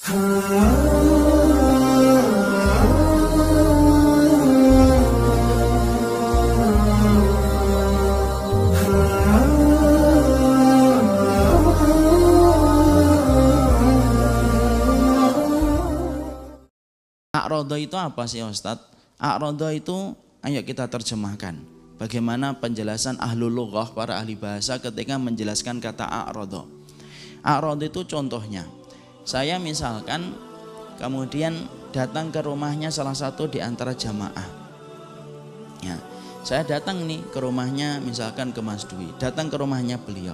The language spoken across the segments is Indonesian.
A'radha itu apa sih Ustadz? A'radha itu ayo kita terjemahkan. Bagaimana penjelasan ahlul lughah, para ahli bahasa ketika menjelaskan kata a'radha. A'radha itu contohnya, saya misalkan kemudian datang ke rumahnya salah satu di antara jamaah. Ya, saya datang nih ke rumahnya, misalkan ke Mas Dwi, datang ke rumahnya beliau.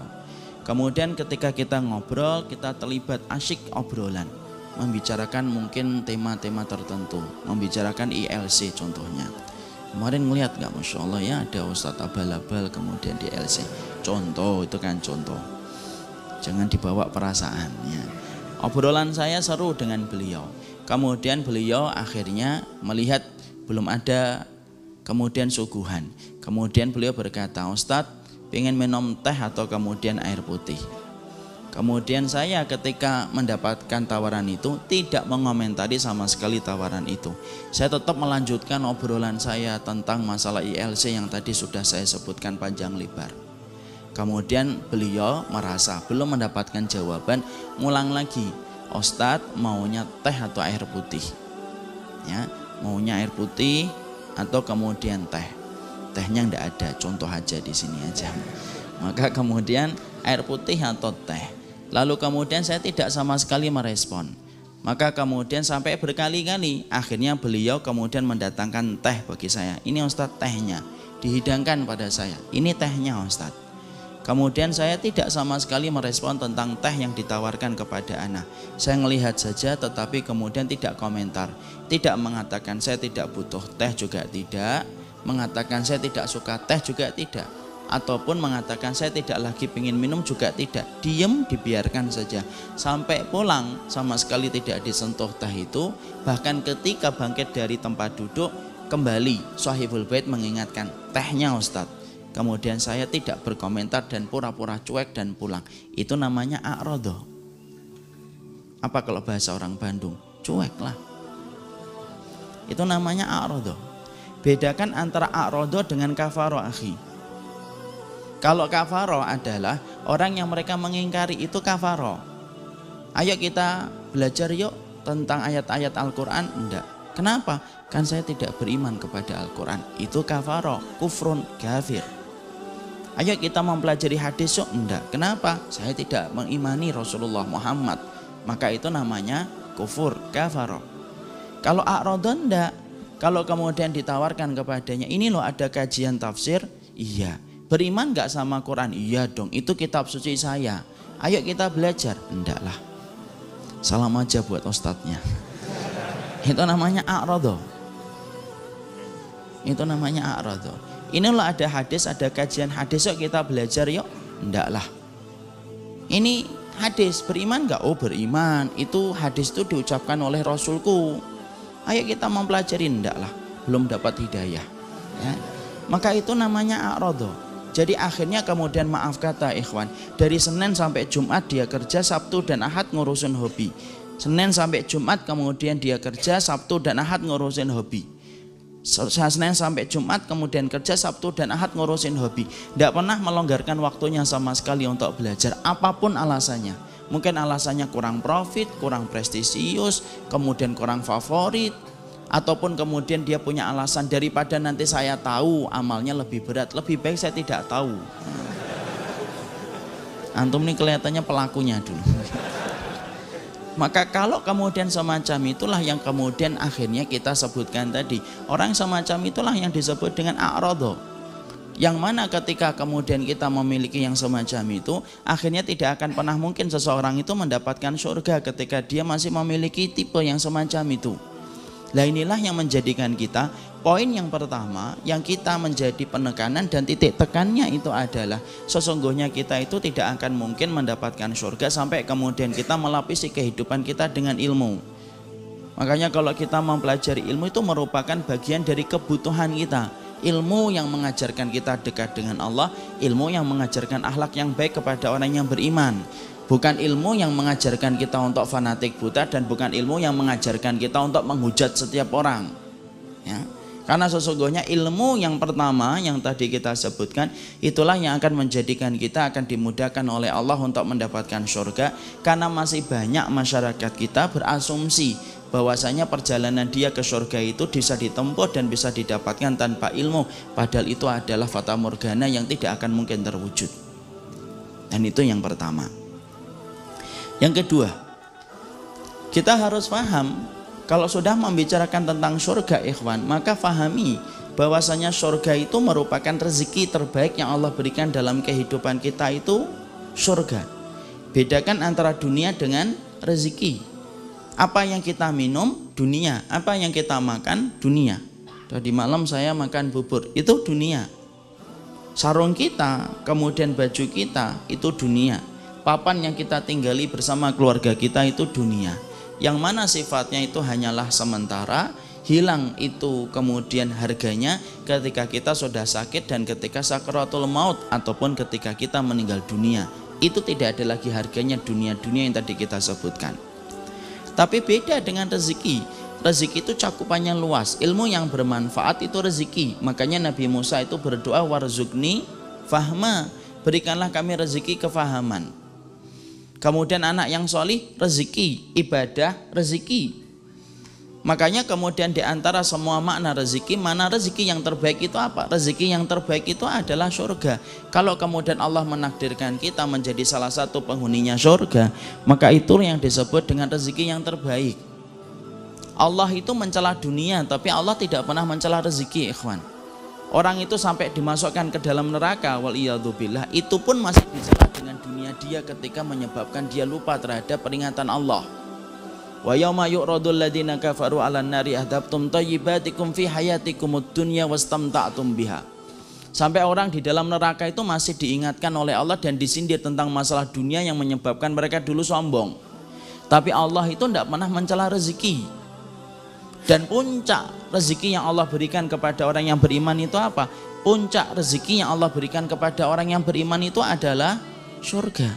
Kemudian ketika kita ngobrol, kita terlibat asyik obrolan, membicarakan mungkin tema-tema tertentu, membicarakan ILC contohnya. Kemarin ngelihat nggak, Masya Allah ya, ada Ustadz abal-abal kemudian di ILC. Contoh, itu kan contoh. Jangan dibawa perasaannya. Obrolan saya seru dengan beliau. Kemudian beliau akhirnya melihat belum ada kemudian suguhan. Kemudian beliau berkata, Ustadz pengen minum teh atau kemudian air putih. Kemudian saya ketika mendapatkan tawaran itu tidak mengomentari sama sekali tawaran itu. Saya tetap melanjutkan obrolan saya tentang masalah ILC yang tadi sudah saya sebutkan panjang lebar. Kemudian beliau merasa belum mendapatkan jawaban, ngulang lagi, Ustadz maunya teh atau air putih, ya, maunya air putih atau kemudian teh. Tehnya enggak ada, contoh aja di sini aja. Maka kemudian air putih atau teh. Lalu kemudian saya tidak sama sekali merespon. Maka kemudian sampai berkali-kali akhirnya beliau kemudian mendatangkan teh bagi saya. Ini Ustadz tehnya, dihidangkan pada saya. Ini tehnya Ustadz. Kemudian saya tidak sama sekali merespon tentang teh yang ditawarkan kepada anak. Saya melihat saja tetapi kemudian tidak komentar. Tidak mengatakan saya tidak butuh teh juga tidak. Mengatakan saya tidak suka teh juga tidak. Ataupun mengatakan saya tidak lagi ingin minum juga tidak. Diam, dibiarkan saja. Sampai pulang sama sekali tidak disentuh teh itu. Bahkan ketika bangkit dari tempat duduk kembali Shahibul Bait mengingatkan tehnya Ustadz. Kemudian saya tidak berkomentar dan pura-pura cuek dan pulang. Itu namanya a'radha. Apa kalau bahasa orang Bandung? Cuek lah. Itu namanya a'radha. Bedakan antara a'radha dengan kafarah, akhi. Kalau kafarah adalah orang yang mereka mengingkari, itu kafarah. Ayo kita belajar yuk tentang ayat-ayat Al-Quran. Enggak. Kenapa? Kan saya tidak beriman kepada Al-Quran. Itu kafarah, kufrun, kafir. Ayo kita mempelajari hadis yuk. Enggak. Kenapa? Saya tidak mengimani Rasulullah Muhammad. Maka itu namanya kufur, kafarah. Kalau a'radha enggak. Kalau kemudian ditawarkan kepadanya, ini loh ada kajian tafsir. Iya. Beriman enggak sama Quran? Iya dong, itu kitab suci saya. Ayo kita belajar. Enggak lah. Salam aja buat ustadznya. Itu namanya a'radha. Itu namanya a'radha. Ini loh ada hadis, ada kajian hadis, yuk kita belajar yuk. Enggak lah. Ini hadis, beriman enggak? Oh beriman, itu hadis itu diucapkan oleh Rasulku. Ayo kita mempelajari. Enggak lah, belum dapat hidayah ya. Maka itu namanya a'radha. Jadi akhirnya kemudian maaf kata ikhwan, dari Senin sampai Jumat dia kerja, Sabtu dan Ahad ngurusin hobi. Senin sampai Jumat kemudian dia kerja, Sabtu dan Ahad ngurusin hobi. Senin sampai Jumat kemudian kerja, Sabtu dan Ahad ngurusin hobi. Tidak pernah melonggarkan waktunya sama sekali untuk belajar, apapun alasannya. Mungkin alasannya kurang profit, kurang prestisius, kemudian kurang favorit, ataupun kemudian dia punya alasan daripada nanti saya tahu amalnya lebih berat, lebih baik saya tidak tahu. Antum ini kelihatannya pelakunya dulu. Maka kalau kemudian semacam itulah yang kemudian akhirnya kita sebutkan tadi. Orang semacam itulah yang disebut dengan a'radha. Yang mana ketika kemudian kita memiliki yang semacam itu, akhirnya tidak akan pernah mungkin seseorang itu mendapatkan surga ketika dia masih memiliki tipe yang semacam itu. Nah inilah yang menjadikan kita, poin yang pertama yang kita menjadi penekanan dan titik tekannya itu adalah sesungguhnya kita itu tidak akan mungkin mendapatkan surga sampai kemudian kita melapisi kehidupan kita dengan ilmu. Makanya kalau kita mempelajari ilmu itu merupakan bagian dari kebutuhan kita. Ilmu yang mengajarkan kita dekat dengan Allah, ilmu yang mengajarkan akhlak yang baik kepada orang yang beriman. Bukan ilmu yang mengajarkan kita untuk fanatik buta, dan bukan ilmu yang mengajarkan kita untuk menghujat setiap orang. Ya. Karena sesungguhnya ilmu yang pertama yang tadi kita sebutkan, itulah yang akan menjadikan kita akan dimudahkan oleh Allah untuk mendapatkan surga. Karena masih banyak masyarakat kita berasumsi bahwasanya perjalanan dia ke surga itu bisa ditempuh dan bisa didapatkan tanpa ilmu. Padahal itu adalah fata morgana yang tidak akan mungkin terwujud. Dan itu yang pertama. Yang kedua, kita harus paham kalau sudah membicarakan tentang surga ikhwan, maka fahami bahwasanya surga itu merupakan rezeki terbaik yang Allah berikan dalam kehidupan kita, itu surga. Bedakan antara dunia dengan rezeki. Apa yang kita minum, dunia. Apa yang kita makan, dunia. Tadi malam saya makan bubur, itu dunia. Sarung kita, kemudian baju kita, itu dunia. Papan yang kita tinggali bersama keluarga kita, itu dunia. Yang mana sifatnya itu hanyalah sementara, hilang itu kemudian harganya ketika kita sudah sakit dan ketika sakaratul maut ataupun ketika kita meninggal dunia. Itu tidak ada lagi harganya dunia-dunia yang tadi kita sebutkan. Tapi beda dengan rezeki. Rezeki itu cakupannya luas, ilmu yang bermanfaat itu rezeki. Makanya Nabi Musa itu berdoa, warzuqni fahma, berikanlah kami rezeki kefahaman. Kemudian anak yang solih, rezeki, ibadah, rezeki. Makanya kemudian diantara semua makna rezeki, mana rezeki yang terbaik itu apa? Rezeki yang terbaik itu adalah surga. Kalau kemudian Allah menakdirkan kita menjadi salah satu penghuninya surga, maka itu yang disebut dengan rezeki yang terbaik. Allah itu mencela dunia, tapi Allah tidak pernah mencela rezeki ikhwan. Orang itu sampai dimasukkan ke dalam neraka, waliyadzubillah, itu pun masih dicela dengan dunia dia ketika menyebabkan dia lupa terhadap peringatan Allah. Wa yauma yu'radul ladzina kafaru 'alan nari adhabtum thayyibatikum fi hayatikumud dunya wastamta'tum biha. Sampai orang di dalam neraka itu masih diingatkan oleh Allah dan disindir tentang masalah dunia yang menyebabkan mereka dulu sombong. Tapi Allah itu tidak pernah mencela rezeki. Dan puncak rezeki yang Allah berikan kepada orang yang beriman itu apa? Puncak rezeki yang Allah berikan kepada orang yang beriman itu adalah surga.